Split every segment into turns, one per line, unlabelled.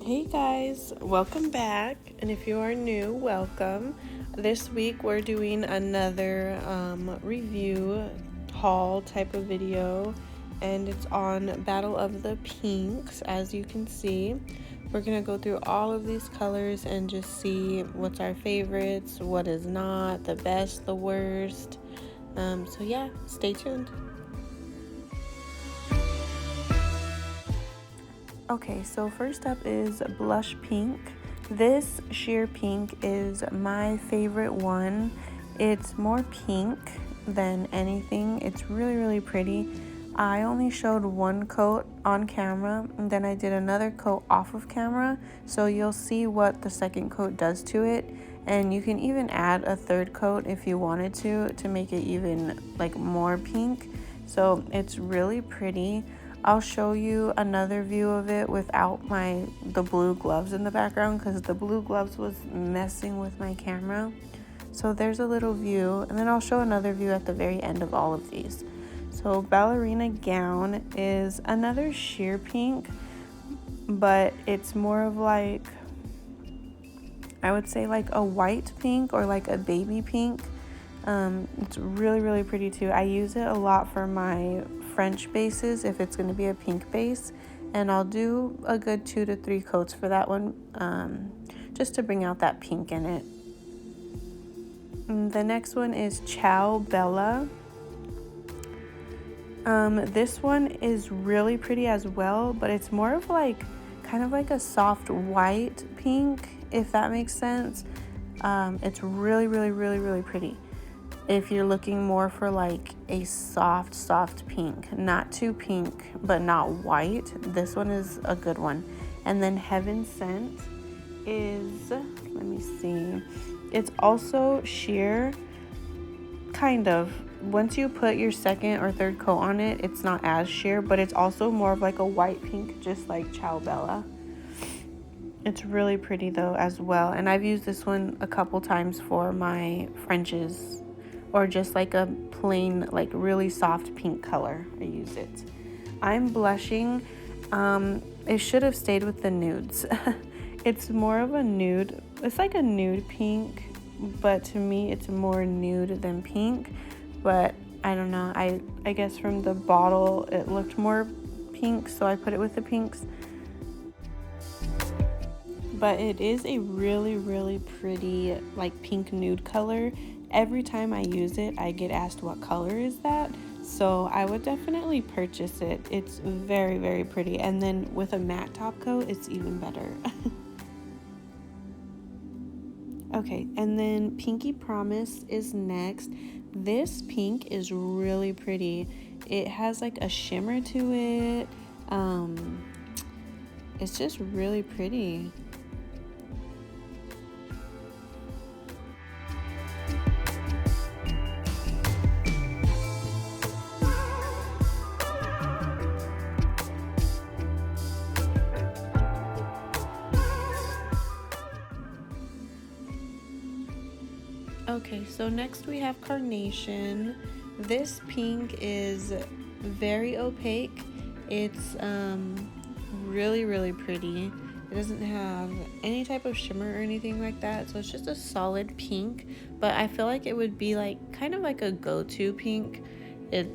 Hey guys, welcome back, and if you are new, welcome. This week we're doing another review haul type of video, and it's on Battle of the Pinks. As you can see, we're gonna go through all of these colors and just see what's our favorites, what is not, the best, the worst. So yeah, stay tuned. Okay, so first up is Blush Pink. This sheer pink is my favorite one. It's more pink than anything. It's really pretty. I only showed one coat on camera, and then I did another coat off of camera, so you'll see what the second coat does to it. And you can even add a third coat if you wanted to make it even like more pink. So it's really pretty. I'll show you another view of it without the blue gloves in the background, because the blue gloves was messing with my camera. So there's a little view, and then I'll show another view at the very end of all of these. So Ballerina Gown is another sheer pink, but it's more of like, I would say like a white pink or like a baby pink. It's really pretty too. I use it a lot for my French bases if it's going to be a pink base, and I'll do a good 2 to 3 coats for that one, just to bring out that pink in it. And the next one is Ciao Bella. This one is really pretty as well, but it's more of like kind of like a soft white pink, if that makes sense. It's really pretty. If you're looking more for like a soft pink, not too pink, but not white, this one is a good one. And then Heaven Sent is, let me see, it's also sheer, kind of. Once you put your second or third coat on it, it's not as sheer, but it's also more of like a white pink, just like Ciao Bella. It's really pretty though as well, and I've used this one a couple times for my Frenches, or just like a plain, like really soft pink color. I use it. I'm blushing. It should have stayed with the nudes. It's more of a nude. It's like a nude pink, but to me it's more nude than pink. But I don't know. I guess from the bottle it looked more pink, so I put it with the pinks. But it is a really pretty like pink nude color. Every time I use it, I get asked what color is that, so I would definitely purchase it. It's very pretty, and then with a matte top coat, it's even better. Okay, and then Pinky Promise is next. This pink is really pretty. It has like a shimmer to it. It's just really pretty. Okay, so next we have Carnation. This pink is very opaque. It's really pretty. It doesn't have any type of shimmer or anything like that, so it's just a solid pink, but I feel like it would be like kind of like a go-to pink. It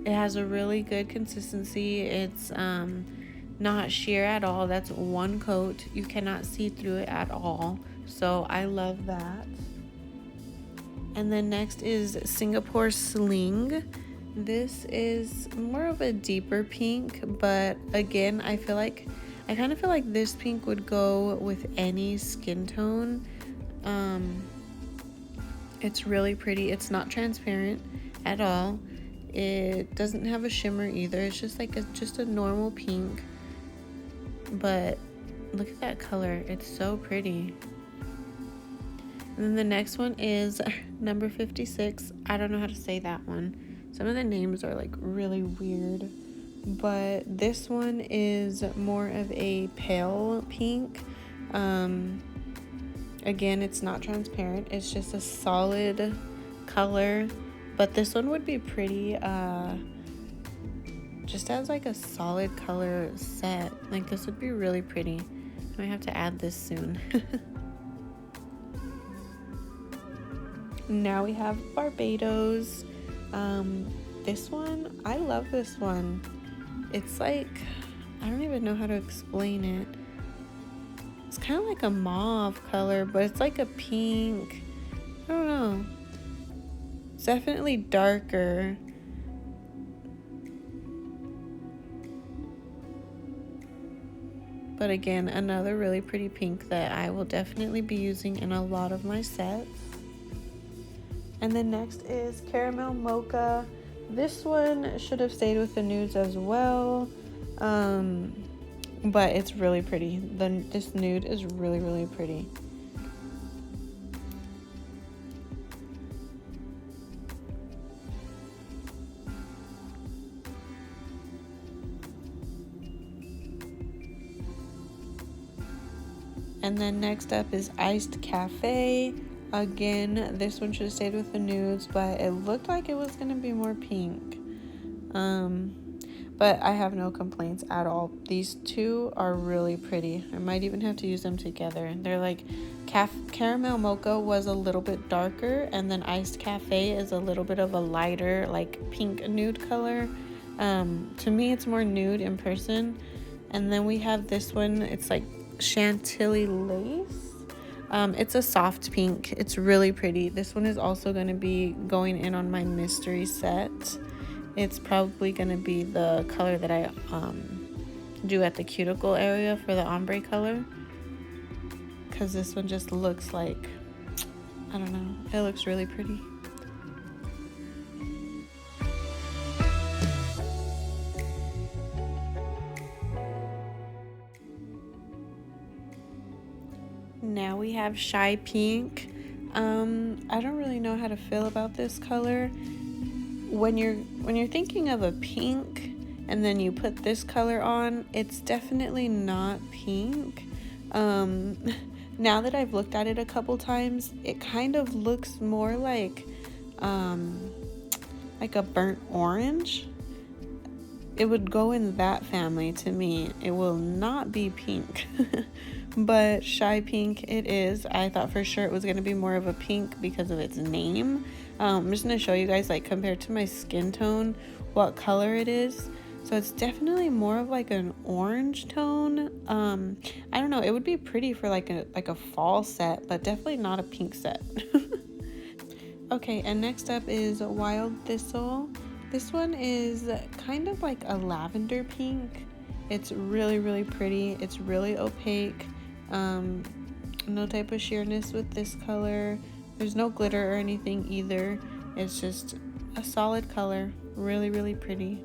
has a really good consistency. It's not sheer at all. That's one coat. You cannot see through it at all. So I love that. And then next is Singapore Sling. This is more of a deeper pink, but again, I kind of feel like this pink would go with any skin tone. It's really pretty. It's not transparent at all. It doesn't have a shimmer either. It's just like just a normal pink. But look at that color. It's so pretty. And then the next one is number 56. I don't know how to say that one. Some of the names are like really weird. But this one is more of a pale pink. Again, it's not transparent. It's just a solid color. But this one would be pretty just as like a solid color set. Like this would be really pretty. I might have to add this soon. Now we have Barbados. This one, I love this one. It's like, I don't even know how to explain it. It's kind of like a mauve color, but it's like a pink. I don't know. It's definitely darker. But again, another really pretty pink that I will definitely be using in a lot of my sets. And then next is Caramel Mocha. This one should have stayed with the nudes as well. But it's really pretty. This nude is really, really pretty. And then next up is Iced Cafe. Again, this one should have stayed with the nudes, but it looked like it was gonna be more pink. But I have no complaints at all. These two are really pretty. I might even have to use them together. They're like, Caramel Mocha was a little bit darker, and then Iced Cafe is a little bit of a lighter, like pink nude color. To me, it's more nude in person. And then we have this one. It's like Chantilly Lace. It's a soft pink. It's really pretty. This one is also going to be going in on my mystery set. It's probably going to be the color that I do at the cuticle area for the ombre color, because this one just looks like, I don't know, it looks really pretty. Now we have Shy Pink. I don't really know how to feel about this color. When you're thinking of a pink and then you put this color on, it's definitely not pink. Now that I've looked at it a couple times, it kind of looks more like a burnt orange. It would go in that family to me. It will not be pink. But Shy Pink it is. I thought for sure it was going to be more of a pink because of its name. I'm just going to show you guys, like, compared to my skin tone, what color it is. So it's definitely more of like an orange tone. I don't know, it would be pretty for like a fall set, but definitely not a pink set. Okay, and next up is Wild Thistle. This one is kind of like a lavender pink. It's really, really pretty. It's really opaque. No type of sheerness with this color. There's no glitter or anything either. It's just a solid color. Really, really pretty.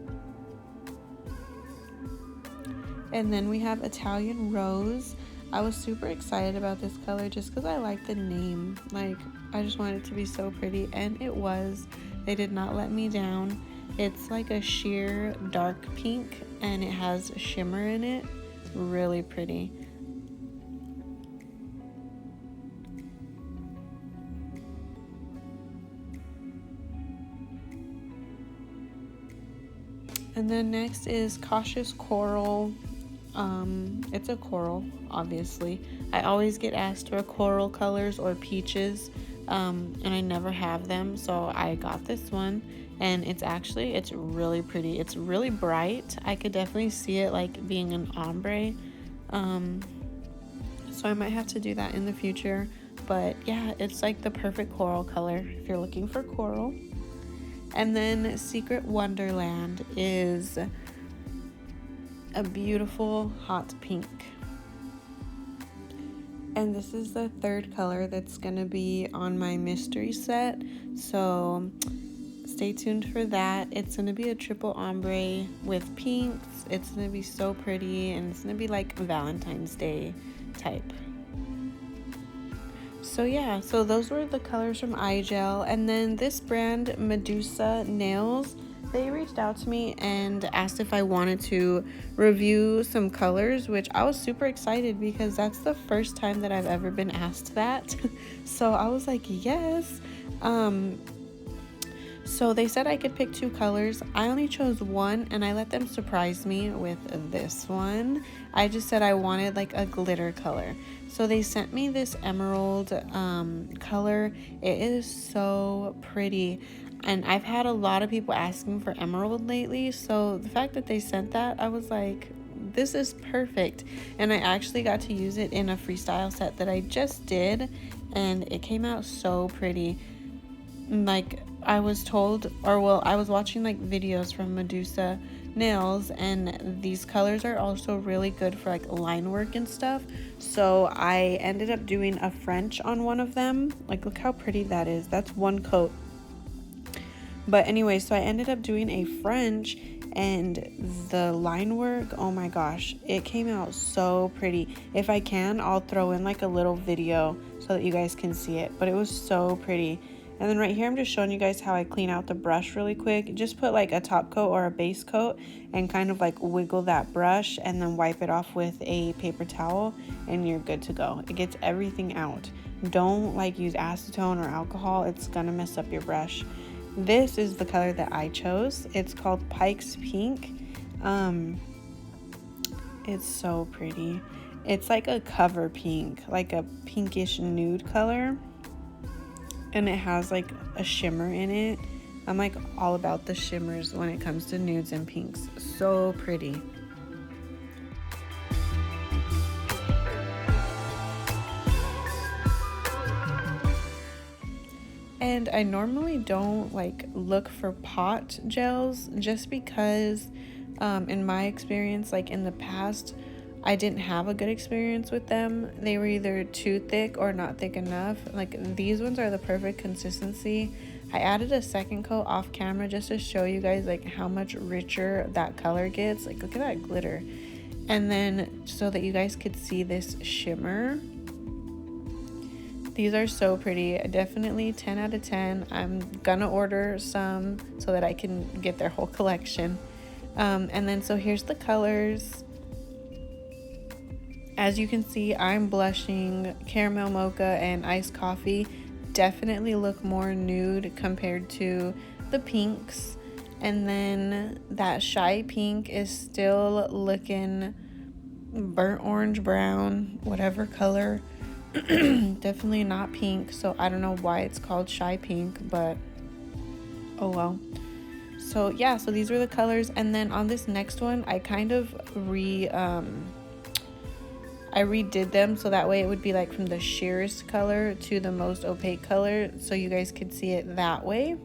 And then we have Italian Rose. I was super excited about this color just because I like the name. Like, I just wanted it to be so pretty, and it was. They did not let me down. It's like a sheer dark pink, and it has shimmer in it. Really pretty. And then next is Cautious Coral. It's a coral, obviously. I always get asked for coral colors or peaches, and I never have them, so I got this one. And it's really pretty. It's really bright. I could definitely see it like being an ombre. So I might have to do that in the future. But yeah, it's like the perfect coral color if you're looking for coral. And then Secret Wonderland is a beautiful hot pink. And this is the third color that's gonna be on my mystery set. So stay tuned for that. It's gonna be a triple ombre with pinks. It's gonna be so pretty, and it's gonna be like Valentine's Day type. So yeah, so those were the colors from Igel. And then this brand, Medusa Nails, they reached out to me and asked if I wanted to review some colors, which I was super excited because that's the first time that I've ever been asked that. So I was like, yes. So they said I could pick 2 colors. I only chose one, and I let them surprise me with this one. I just said I wanted like a glitter color. So they sent me this emerald color. It is so pretty. And I've had a lot of people asking for emerald lately. So the fact that they sent that, I was like, this is perfect. And I actually got to use it in a freestyle set that I just did. And it came out so pretty. Like I was told, or well, I was watching like videos from Medusa Nails, and these colors are also really good for like line work and stuff. So I ended up doing a French on one of them. Like, look how pretty that is. That's one coat. But anyway, so I ended up doing a French, and the line work, oh my gosh, it came out so pretty. If I can, I'll throw in like a little video so that you guys can see it, but it was so pretty. And then right here, I'm just showing you guys how I clean out the brush really quick. Just put like a top coat or a base coat and kind of like wiggle that brush and then wipe it off with a paper towel and you're good to go. It gets everything out. Don't like use acetone or alcohol. It's gonna mess up your brush. This is the color that I chose. It's called Pike's Pink. It's so pretty. It's like a cover pink, like a pinkish nude color. And it has like a shimmer in it. I'm like all about the shimmers when it comes to nudes and pinks. So pretty. And I normally don't like look for pot gels just because in my experience, like in the past, I didn't have a good experience with them. They were either too thick or not thick enough. Like these ones are the perfect consistency. I added a second coat off camera just to show you guys like how much richer that color gets. Like look at that glitter. And then so that you guys could see this shimmer. These are so pretty. Definitely 10 out of 10. I'm gonna order some so that I can get their whole collection. And then so here's the colors. As you can see, I'm blushing caramel mocha and iced coffee. Definitely look more nude compared to the pinks. And then that shy pink is still looking burnt orange brown, whatever color. Definitely not pink, so I don't know why it's called shy pink, but oh well. So yeah, so these were the colors. And then on this next one, I kind of I redid them so that way it would be like from the sheerest color to the most opaque color, so you guys could see it that way.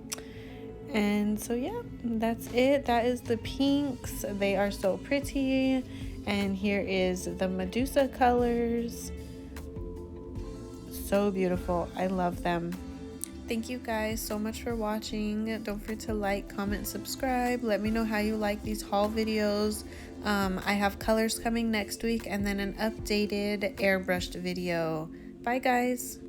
And so yeah, that's it. That is the pinks. They are so pretty. And here is the Medusa colors. So beautiful. I love them. Thank you guys so much for watching. Don't forget to like, comment, subscribe. Let me know how you like these haul videos. I have colors coming next week and then an updated airbrushed video. Bye guys.